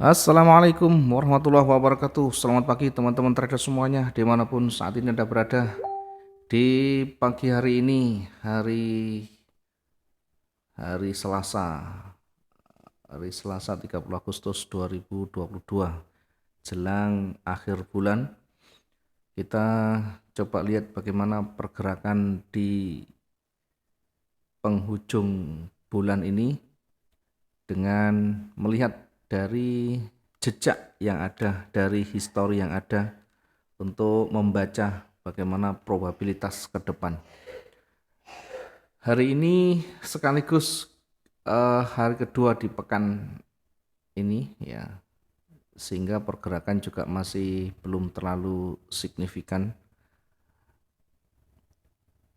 Assalamualaikum warahmatullahi wabarakatuh. Selamat pagi teman-teman trader semuanya, dimanapun saat ini Anda berada. Di pagi hari ini, hari Selasa, hari Selasa 30 Agustus 2022, jelang akhir bulan. Kita coba lihat bagaimana pergerakan di penghujung bulan ini dengan melihat dari jejak yang ada, dari histori yang ada, untuk membaca bagaimana probabilitas ke depan. Hari ini sekaligus hari kedua di pekan ini ya, sehingga pergerakan juga masih belum terlalu signifikan,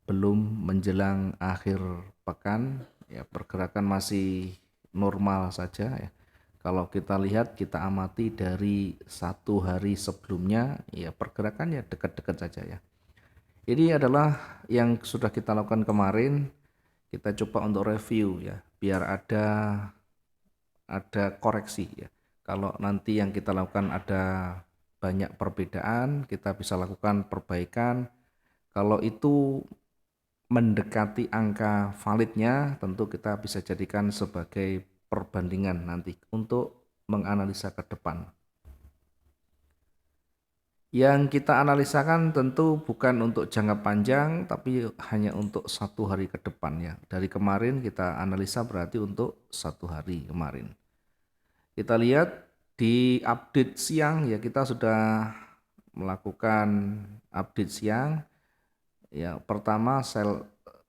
belum menjelang akhir pekan ya, pergerakan masih normal saja ya. Kalau kita lihat, kita amati dari satu hari sebelumnya ya, pergerakan ya dekat-dekat saja ya. Ini adalah yang sudah kita lakukan kemarin. Kita coba untuk review ya, biar ada koreksi ya. Kalau nanti yang kita lakukan ada banyak perbedaan, kita bisa lakukan perbaikan. Kalau itu mendekati angka validnya, tentu kita bisa jadikan sebagai perbandingan nanti untuk menganalisa ke depan. Yang kita analisakan tentu bukan untuk jangka panjang, tapi hanya untuk satu hari ke depan ya. Dari kemarin kita analisa berarti untuk satu hari kemarin. Kita lihat di update siang ya, kita sudah melakukan update siang. Ya, pertama sell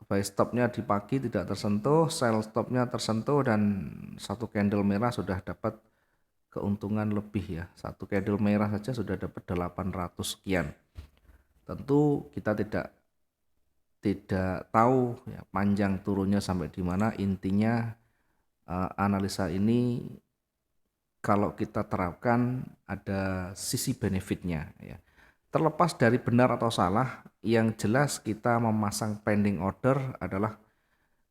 buy stopnya di pagi tidak tersentuh, sell stopnya tersentuh, dan satu candle merah sudah dapat keuntungan lebih ya. Satu candle merah saja sudah dapat 800 sekian. Tentu kita tidak tahu ya, panjang turunnya sampai di mana. Intinya analisa ini kalau kita terapkan ada sisi benefitnya ya. Terlepas dari benar atau salah, yang jelas kita memasang pending order adalah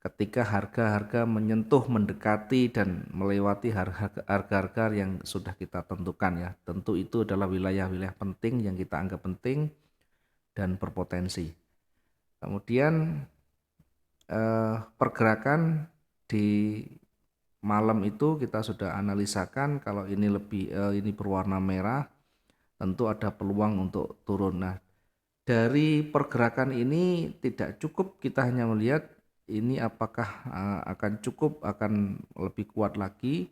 ketika harga-harga menyentuh, mendekati, dan melewati harga-harga yang sudah kita tentukan ya. Tentu itu adalah wilayah-wilayah penting yang kita anggap penting dan berpotensi. Kemudian pergerakan di malam itu kita sudah analisakan. Kalau ini ini berwarna merah, tentu ada peluang untuk turun. Nah, dari pergerakan ini tidak cukup kita hanya melihat ini apakah akan cukup, akan lebih kuat lagi.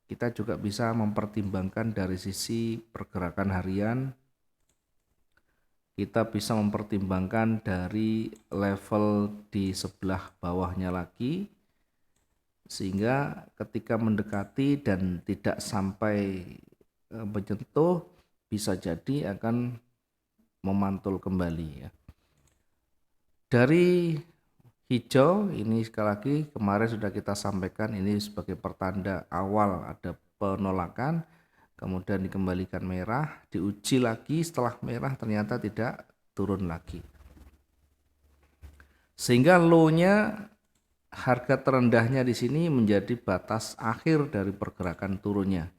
Kita juga bisa mempertimbangkan dari sisi pergerakan harian. Kita bisa mempertimbangkan dari level di sebelah bawahnya lagi, sehingga ketika mendekati dan tidak sampai menyentuh, bisa jadi akan memantul kembali ya. Dari hijau ini sekali lagi kemarin sudah kita sampaikan, ini sebagai pertanda awal ada penolakan, kemudian dikembalikan merah, diuji lagi setelah merah ternyata tidak turun lagi. Sehingga low-nya, harga terendahnya di sini menjadi batas akhir dari pergerakan turunnya.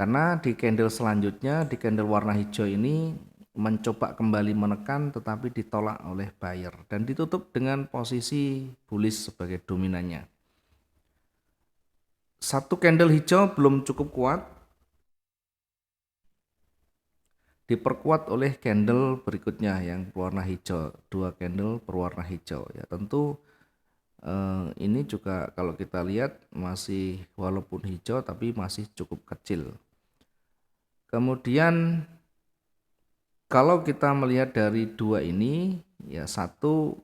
Karena di candle selanjutnya, di candle warna hijau ini mencoba kembali menekan tetapi ditolak oleh buyer dan ditutup dengan posisi bullish sebagai dominannya. Satu candle hijau belum cukup kuat, diperkuat oleh candle berikutnya yang berwarna hijau, dua candle berwarna hijau ya. Tentu ini juga kalau kita lihat masih walaupun hijau tapi masih cukup kecil. Kemudian kalau kita melihat dari dua ini ya, satu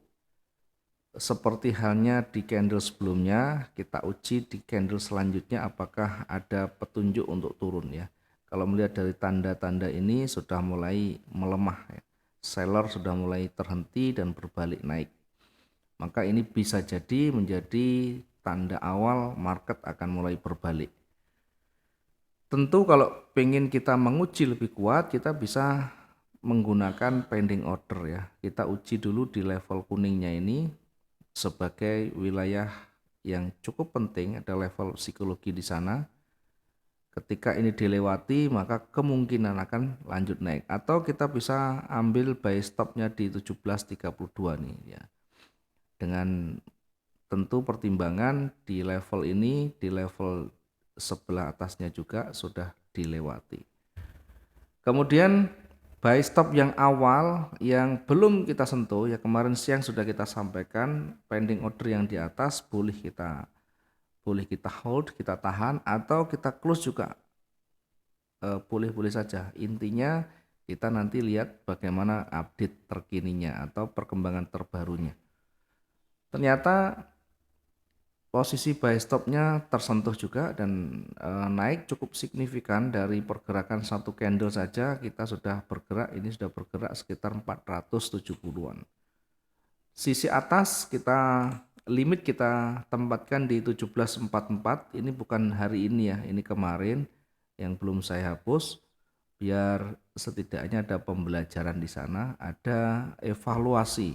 seperti halnya di candle sebelumnya, kita uji di candle selanjutnya apakah ada petunjuk untuk turun ya. Kalau melihat dari tanda-tanda ini sudah mulai melemah ya. Seller sudah mulai terhenti dan berbalik naik. Maka ini bisa jadi menjadi tanda awal market akan mulai berbalik. Tentu kalau pengen kita menguji lebih kuat, kita bisa menggunakan pending order ya. Kita uji dulu di level kuningnya ini sebagai wilayah yang cukup penting, ada level psikologi di sana. Ketika ini dilewati maka kemungkinan akan lanjut naik, atau kita bisa ambil buy stopnya di 17.32 nih ya, dengan tentu pertimbangan di level ini, di level sebelah atasnya juga sudah dilewati. Kemudian buy stop yang awal yang belum kita sentuh ya, kemarin siang sudah kita sampaikan, pending order yang di atas boleh kita hold, kita tahan, atau kita close juga boleh-boleh saja. Intinya kita nanti lihat bagaimana update terkininya atau perkembangan terbarunya. Ternyata posisi buy stopnya tersentuh juga dan naik cukup signifikan. Dari pergerakan satu candle saja kita sudah bergerak, ini sudah bergerak sekitar 470-an. Sisi atas limit kita tempatkan di 17.44. Ini bukan hari ini ya, ini kemarin yang belum saya hapus, biar setidaknya ada pembelajaran di sana, ada evaluasi.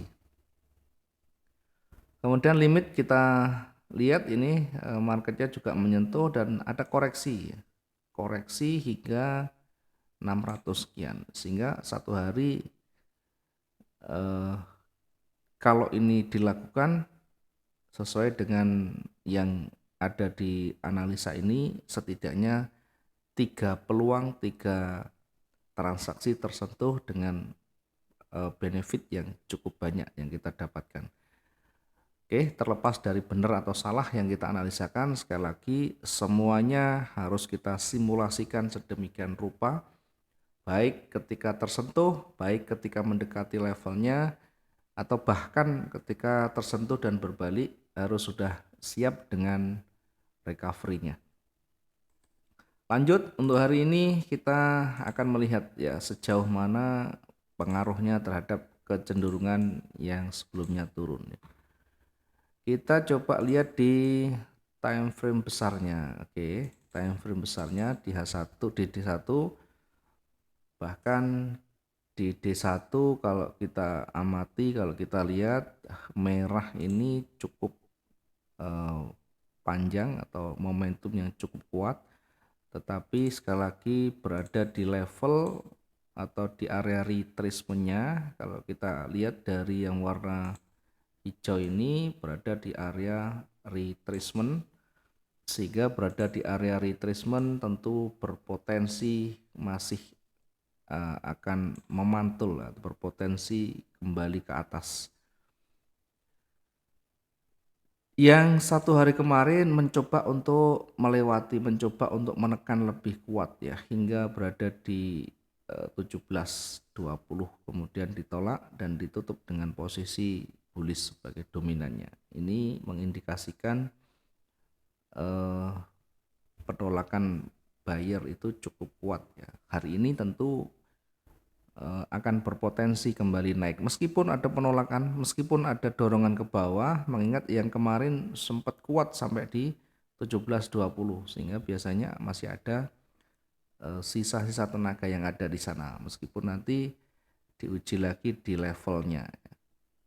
Kemudian limit kita lihat ini marketnya juga menyentuh dan ada koreksi hingga 600 sekian, sehingga satu hari kalau ini dilakukan sesuai dengan yang ada di analisa ini, setidaknya 3 peluang, 3 transaksi tersentuh dengan benefit yang cukup banyak yang kita dapatkan. Oke, terlepas dari benar atau salah yang kita analisakan, sekali lagi semuanya harus kita simulasikan sedemikian rupa, baik ketika tersentuh, baik ketika mendekati levelnya, atau bahkan ketika tersentuh dan berbalik harus sudah siap dengan recovery-nya. Lanjut, untuk hari ini kita akan melihat ya sejauh mana pengaruhnya terhadap kecenderungan yang sebelumnya turun. Kita coba lihat di time frame besarnya. Oke, time frame besarnya di H1, di D1, bahkan di D1 kalau kita amati, kalau kita lihat merah ini cukup panjang atau momentum yang cukup kuat, tetapi sekali lagi berada di level atau di area retracement-nya. Kalau kita lihat dari yang warna hijau ini berada di area retracement, sehingga berada di area retracement tentu berpotensi masih akan memantul atau berpotensi kembali ke atas. Yang satu hari kemarin mencoba untuk menekan lebih kuat ya, hingga berada di 17.20, kemudian ditolak dan ditutup dengan posisi bullish sebagai dominannya. Ini mengindikasikan penolakan buyer itu cukup kuat ya. Hari ini tentu akan berpotensi kembali naik meskipun ada penolakan, meskipun ada dorongan ke bawah, mengingat yang kemarin sempat kuat sampai di 17.20, sehingga biasanya masih ada sisa-sisa tenaga yang ada di sana, meskipun nanti diuji lagi di levelnya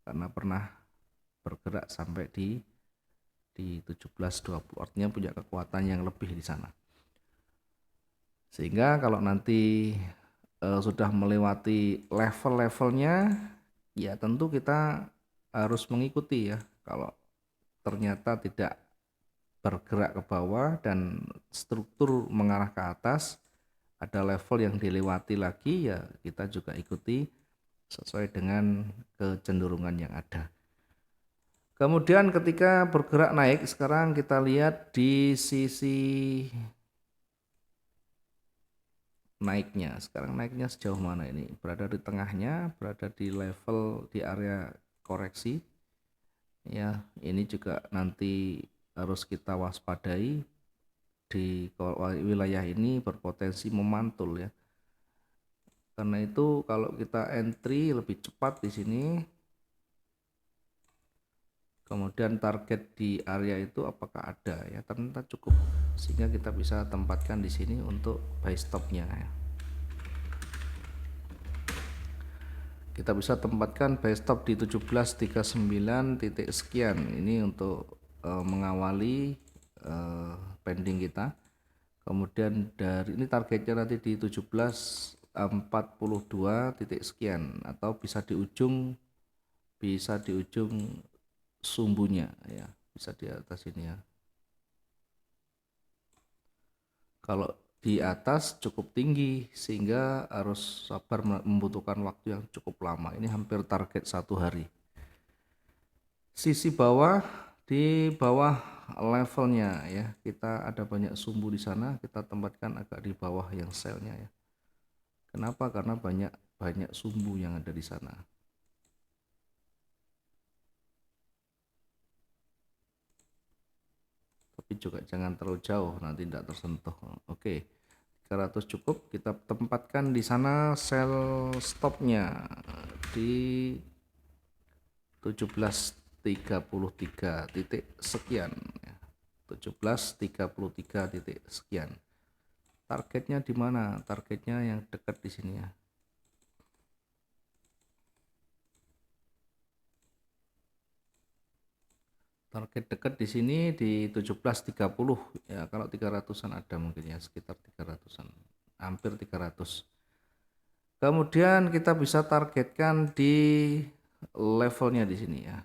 karena pernah bergerak sampai di 17.20, artinya punya kekuatan yang lebih di sana. Sehingga kalau nanti sudah melewati level-levelnya, ya tentu kita harus mengikuti ya. Kalau ternyata tidak bergerak ke bawah dan struktur mengarah ke atas, ada level yang dilewati lagi, ya kita juga ikuti sesuai dengan kecenderungan yang ada. Kemudian ketika bergerak naik, sekarang kita lihat di sisi naiknya. Sekarang naiknya sejauh mana ini? Berada di tengahnya, berada di level di area koreksi. Ya, ini juga nanti harus kita waspadai. Di wilayah ini berpotensi memantul ya. Karena itu kalau kita entry lebih cepat di sini, kemudian target di area itu apakah ada ya, ternyata cukup, sehingga kita bisa tempatkan di sini untuk buy stopnya ya. Kita bisa tempatkan buy stop di 17.39 titik sekian, ini untuk mengawali pending kita. Kemudian dari ini targetnya nanti di 17.42 titik sekian, atau bisa di ujung sumbunya ya, bisa di atas ini ya. Kalau di atas cukup tinggi sehingga harus sabar, membutuhkan waktu yang cukup lama. Ini hampir target 1 hari. Sisi bawah, di bawah levelnya ya, kita ada banyak sumbu di sana, kita tempatkan agak di bawah yang selnya ya. Kenapa? Karena banyak banyak sumbu yang ada di sana. Tapi juga jangan terlalu jauh, nanti tidak tersentuh. Oke, 300 cukup. Kita tempatkan di sana sel stopnya di 17.33 titik sekian ya. 17.33 titik sekian. Targetnya di mana? Targetnya yang dekat di sini ya. Target dekat di sini di 17.30 ya, kalau 300-an ada mungkin ya, sekitar 300-an, hampir 300. Kemudian kita bisa targetkan di levelnya di sini ya.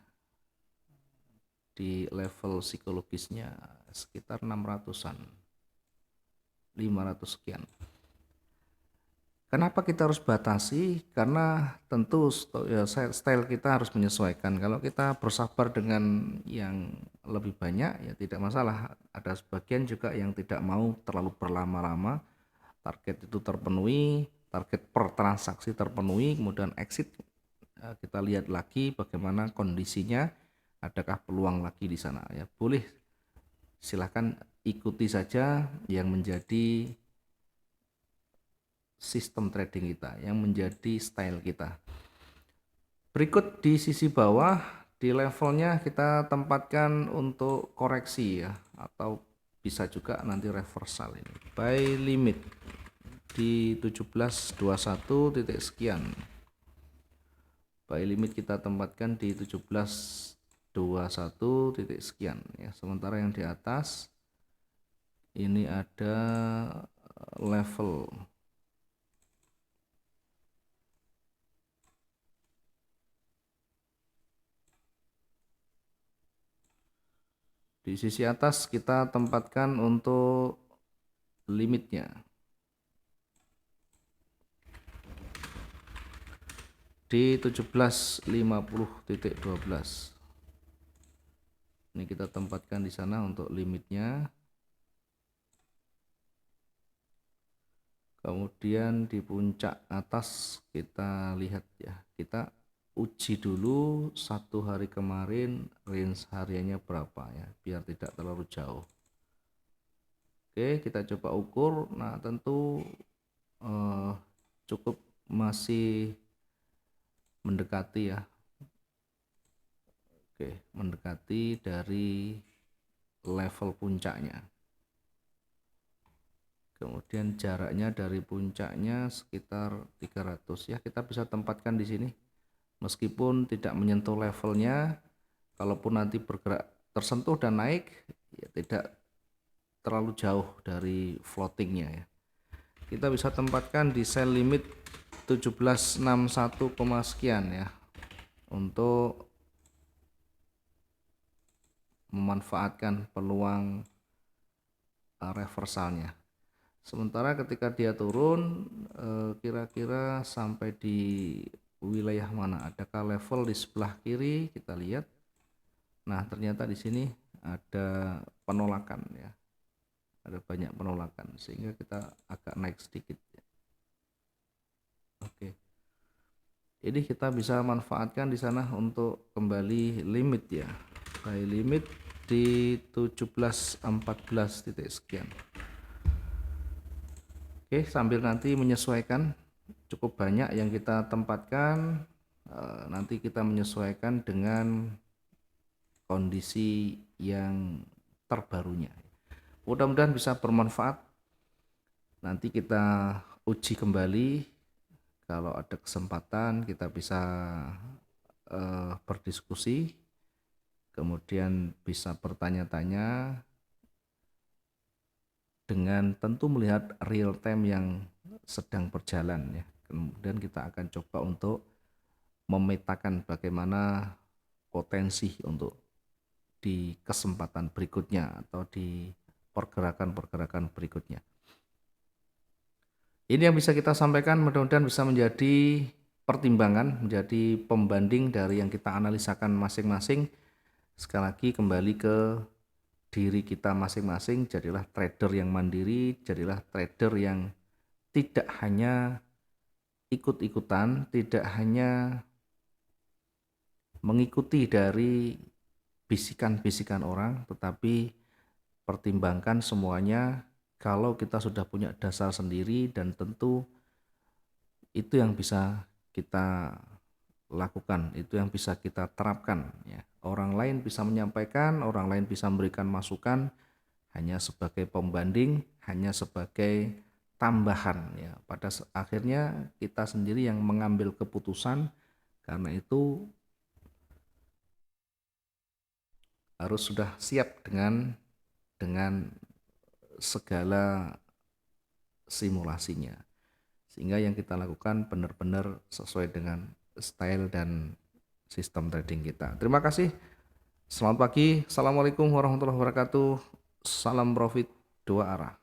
Di level psikologisnya sekitar 600-an. 500 sekian. Kenapa kita harus batasi? Karena tentu ya, style kita harus menyesuaikan. Kalau kita bersabar dengan yang lebih banyak ya tidak masalah. Ada sebagian juga yang tidak mau terlalu berlama-lama. Target itu terpenuhi, target per transaksi terpenuhi, kemudian exit. Kita lihat lagi bagaimana kondisinya, adakah peluang lagi di sana ya. Boleh, silahkan ikuti saja yang menjadi sistem trading kita, yang menjadi style kita. Berikut di sisi bawah, di levelnya kita tempatkan untuk koreksi ya, atau bisa juga nanti reversal ini. Buy limit di 17.21 titik sekian. Buy limit kita tempatkan di 17.21 titik sekian ya. Sementara yang di atas ini ada level di sisi atas, kita tempatkan untuk limitnya di 17.50.12. Ini kita tempatkan di sana untuk limitnya. Kemudian di puncak atas kita lihat ya, kita uji dulu 1 hari kemarin range hariannya berapa ya, biar tidak terlalu jauh. Oke, kita coba ukur. Nah, tentu cukup masih mendekati ya. Oke, mendekati dari level puncaknya. Kemudian jaraknya dari puncaknya sekitar 300 ya, kita bisa tempatkan di sini. Meskipun tidak menyentuh levelnya, kalaupun nanti bergerak tersentuh dan naik ya tidak terlalu jauh dari floatingnya ya. Kita bisa tempatkan di sell limit 1761, sekian ya, untuk memanfaatkan peluang reversalnya. Sementara ketika dia turun kira-kira sampai di wilayah mana, adakah level di sebelah kiri, kita lihat. Nah, ternyata di sini ada penolakan ya, ada banyak penolakan sehingga kita agak naik sedikit. Oke, ini kita bisa manfaatkan di sana untuk kembali limit ya, buy limit di 17.14 titik sekian. Oke, sambil nanti menyesuaikan, cukup banyak yang kita tempatkan, nanti kita menyesuaikan dengan kondisi yang terbarunya. Mudah-mudahan bisa bermanfaat. Nanti kita uji kembali, kalau ada kesempatan kita bisa berdiskusi, kemudian bisa bertanya-tanya, dengan tentu melihat real time yang sedang berjalan ya. Kemudian kita akan coba untuk memetakan bagaimana potensi untuk di kesempatan berikutnya atau di pergerakan-pergerakan berikutnya. Ini yang bisa kita sampaikan, mudah-mudahan bisa menjadi pertimbangan, menjadi pembanding dari yang kita analisakan masing-masing. Sekali lagi kembali ke diri kita masing-masing, jadilah trader yang mandiri, jadilah trader yang tidak hanya ikut-ikutan, tidak hanya mengikuti dari bisikan-bisikan orang, tetapi pertimbangkan semuanya. Kalau kita sudah punya dasar sendiri, dan tentu itu yang bisa kita lakukan, itu yang bisa kita terapkan ya. Orang lain bisa menyampaikan, orang lain bisa memberikan masukan, hanya sebagai pembanding, hanya sebagai tambahan ya. Pada akhirnya kita sendiri yang mengambil keputusan. Karena itu harus sudah siap dengan segala simulasinya, sehingga yang kita lakukan benar-benar sesuai dengan style dan sistem trading kita. Terima kasih. Selamat pagi. Assalamualaikum warahmatullahi wabarakatuh. Salam profit dua arah.